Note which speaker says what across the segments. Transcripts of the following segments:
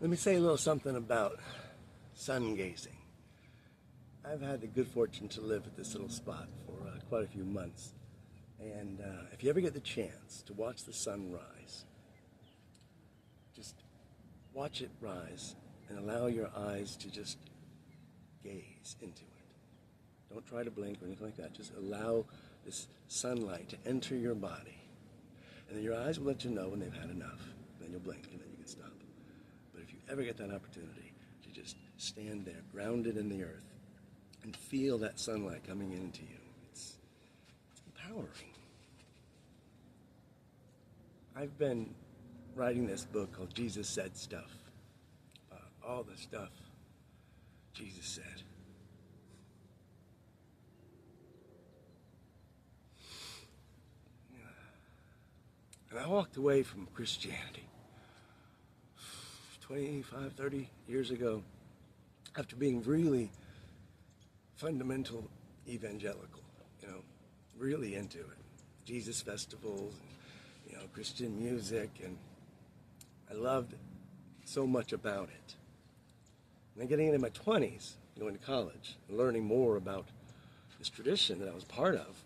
Speaker 1: Let me say a little something about sun gazing. I've had the good fortune to live at this little spot for quite a few months. And if you ever get the chance to watch the sun rise, just watch it rise and allow your eyes to just gaze into it. Don't try to blink or anything like that. Just allow this sunlight to enter your body. And then your eyes will let you know when they've had enough. Then you'll blink and then you can stop. But if you ever get that opportunity to just stand there, grounded in the earth, and feel that sunlight coming into you, it's empowering. I've been writing this book called Jesus Said Stuff. All the stuff Jesus said. And I walked away from Christianity 25, 30 years ago after being really fundamental evangelical, really into it. Jesus festivals, and, Christian music, and I loved so much about it. And then getting into my 20s, going to college, and learning more about this tradition that I was part of,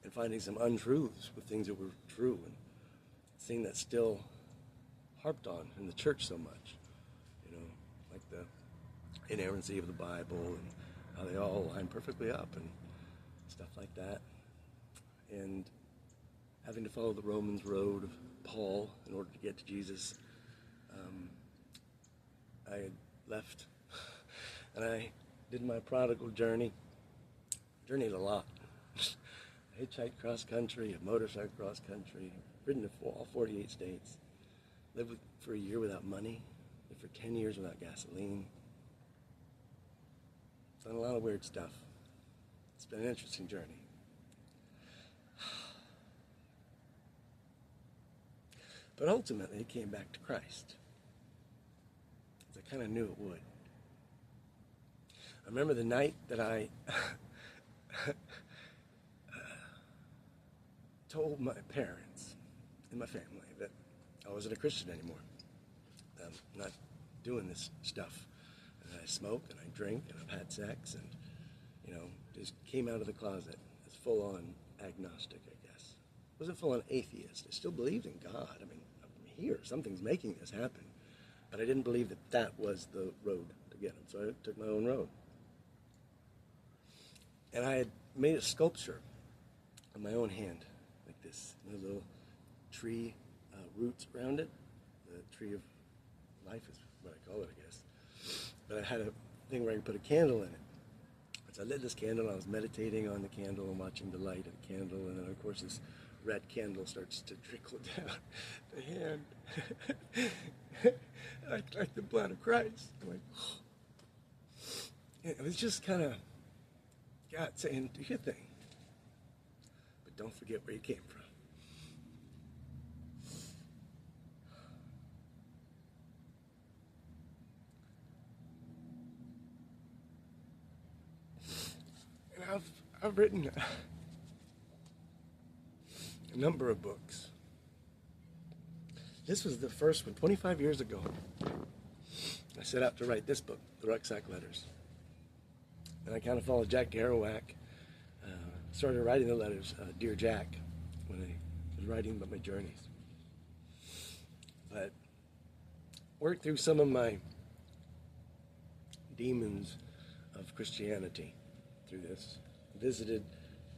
Speaker 1: and finding some untruths with things that were true, and seeing that still harped on in the church so much, like the inerrancy of the Bible and how they all line perfectly up and stuff like that, and having to follow the Romans road of Paul in order to get to Jesus. I had left and I did my prodigal journeyed a lot. I hitchhiked cross country, a motorcycle cross country, ridden to all 48 states, lived for a year without money, lived for 10 years without gasoline, done a lot of weird stuff. It's been an interesting journey. But ultimately, it came back to Christ, as I kind of knew it would. I remember the night that I told my parents and my family that I wasn't a Christian anymore. I'm not doing this stuff. And I smoke and I drink and I've had sex and, just came out of the closet as full-on agnostic, I guess. Wasn't full-on atheist. I still believed in God. I'm here. Something's making this happen. But I didn't believe that that was the road to get him. So I took my own road. And I had made a sculpture of my own hand, like this, little tree roots around it. The tree of life is what I call it, I guess. But I had a thing where I could put a candle in it. So I lit this candle, and I was meditating on the candle and watching the light of the candle, and then of course this red candle starts to trickle down the hand, like the blood of Christ. I'm like, it was just kind of God saying, do your thing, but don't forget where you came from. And I've written a number of books. This was the first one, 25 years ago. I set out to write this book, The Rucksack Letters. And I kind of followed Jack Kerouac. Started writing the letters, Dear Jack, when I was writing about my journeys. But worked through some of my demons of Christianity through this. Visited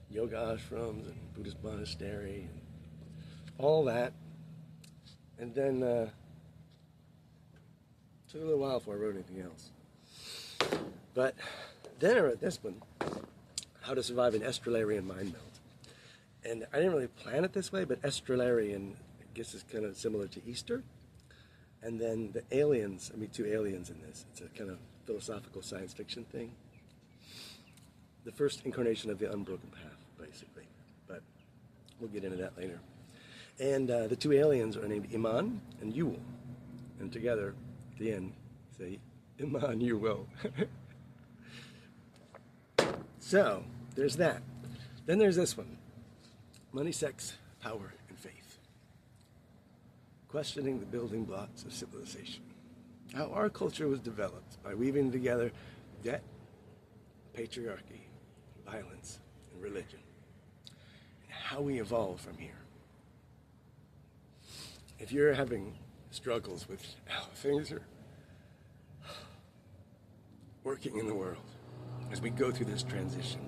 Speaker 1: yoga ashrams and Buddhist monastery and all that. And then took a little while before I wrote anything else. But then I wrote this one, How to Survive an Estrelarian Mind Melt. And I didn't really plan it this way, but Estrelarian, I guess, is kind of similar to Easter. And then the aliens, I meet two aliens in this. It's a kind of philosophical science fiction thing. The first incarnation of the unbroken path, basically. But we'll get into that later. And the two aliens are named Iman and Yule. And together, at the end, say, Iman, you will. So, there's that. Then there's this one. Money, sex, power, and faith. Questioning the building blocks of civilization. how our culture was developed by weaving together debt, patriarchy, violence, and religion, and how we evolve from here. If you're having struggles with how things are working in the world as we go through this transition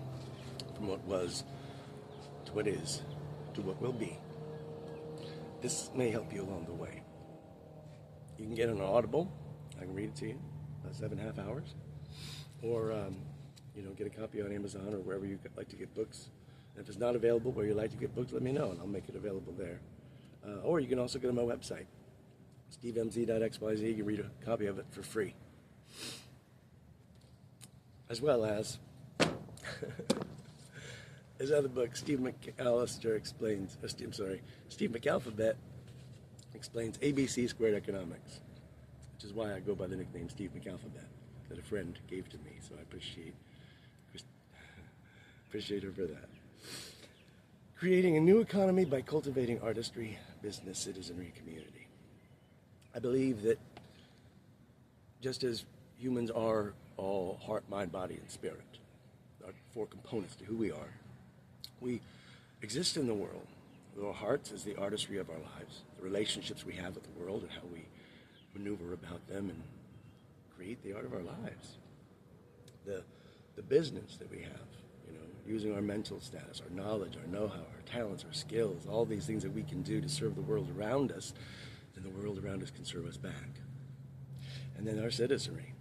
Speaker 1: from what was to what is to what will be, this may help you along the way. You can get an Audible. I can read it to you, about 7.5 hours. Or, get a copy on Amazon or wherever you like to get books. And if it's not available where you like to get books, let me know and I'll make it available there. Or you can also go to my website, stevemz.xyz. You can read a copy of it for free. As well as his other book, Steve McAllister explains, Steve McAlphabet explains ABC squared economics, which is why I go by the nickname Steve McAlphabet, that a friend gave to me, so I appreciate her for that. Creating a new economy by cultivating artistry, business, citizenry, community. I believe that just as humans are all heart, mind, body, and spirit, our 4 components to who we are, we exist in the world with our hearts as the artistry of our lives, the relationships we have with the world and how we maneuver about them and create the art of our lives. The business that we have, using our mental status, our knowledge, our know-how, our talents, our skills, all these things that we can do to serve the world around us, then the world around us can serve us back. And then our citizenry,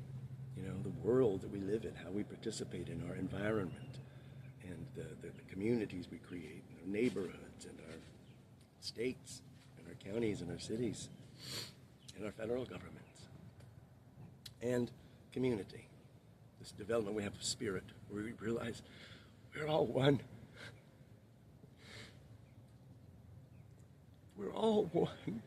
Speaker 1: the world that we live in, how we participate in our environment, and the communities we create, and our neighborhoods, and our states, and our counties, and our cities, and our federal governments. And community, this development we have of spirit, where we realize we're all one. We're all one.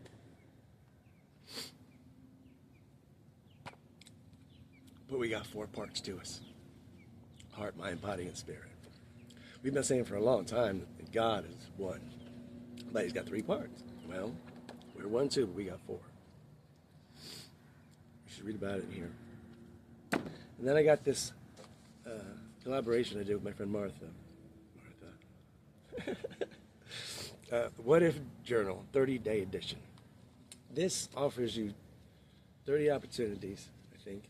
Speaker 1: But we got 4 parts to us: heart, mind, body, and spirit. We've been saying for a long time that God is one, but he's got 3 parts. Well, we're one too, but we got 4. You should read about it in here. And then I got this collaboration I did with my friend Martha. What If Journal, 30-day edition. This offers you 30 opportunities, I think,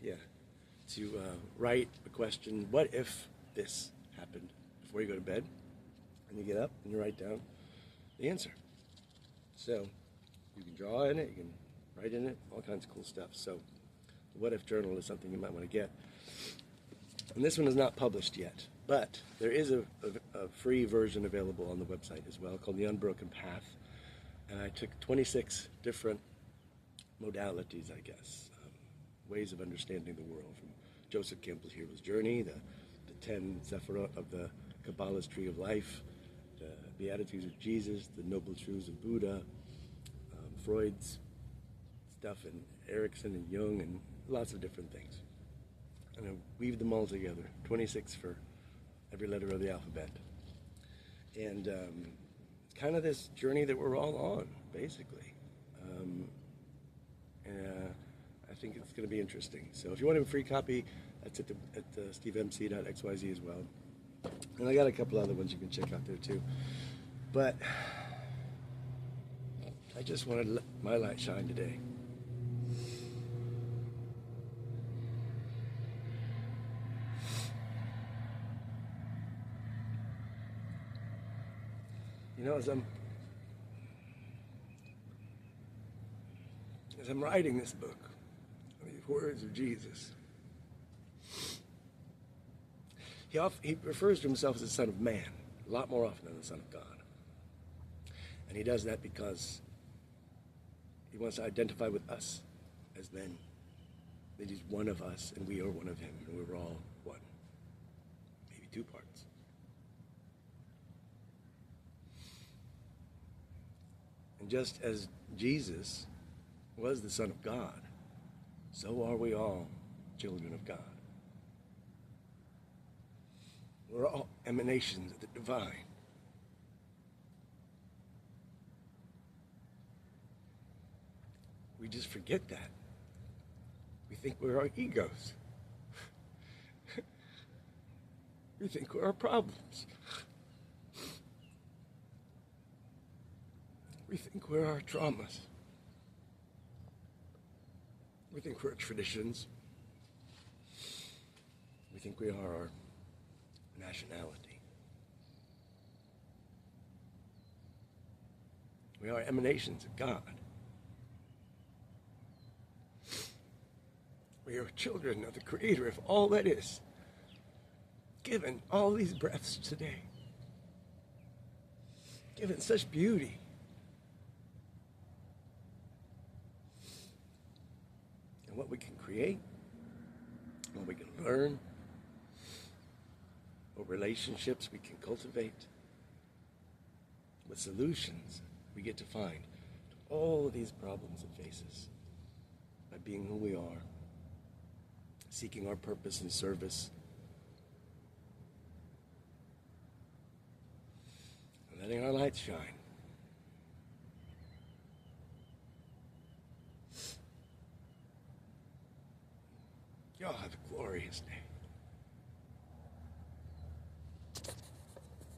Speaker 1: to write a question, what if this happened, before you go to bed, and you get up and you write down the answer. So you can draw in it, you can write in it, all kinds of cool stuff. So the What If Journal is something you might want to get. And this one is not published yet, but there is a free version available on the website as well, called The Unbroken Path. And I took 26 different modalities, I guess, ways of understanding the world, from Joseph Campbell's Hero's Journey, the 10 Sephirot of the Kabbalah's Tree of Life, the Beatitudes of Jesus, the Noble Truths of Buddha, Freud's stuff, and Erickson and Jung, and lots of different things. And I weaved them all together, 26 for every letter of the alphabet. And it's kind of this journey that we're all on, basically. I think it's going to be interesting. So if you want a free copy, that's at stevemz.xyz as well. And I got a couple other ones you can check out there too. But I just wanted to let my light shine today. As I'm writing this book, these words of Jesus, he refers to himself as the Son of Man a lot more often than the Son of God. And he does that because he wants to identify with us as men, that he's one of us and we are one of him, and we're all one, maybe 2 parts. And just as Jesus was the Son of God, so are we all children of God. We're all emanations of the divine. We just forget that. We think we're our egos. We think we're our problems. We think we're our traumas. We think we're our traditions. We think we are our nationality. We are emanations of God. We are children of the Creator of all that is, given all these breaths today, given such beauty. And what we can create, what we can learn, what relationships we can cultivate, what solutions we get to find to all of these problems it faces by being who we are, seeking our purpose and service, and letting our light shine. Y'all have a glorious day.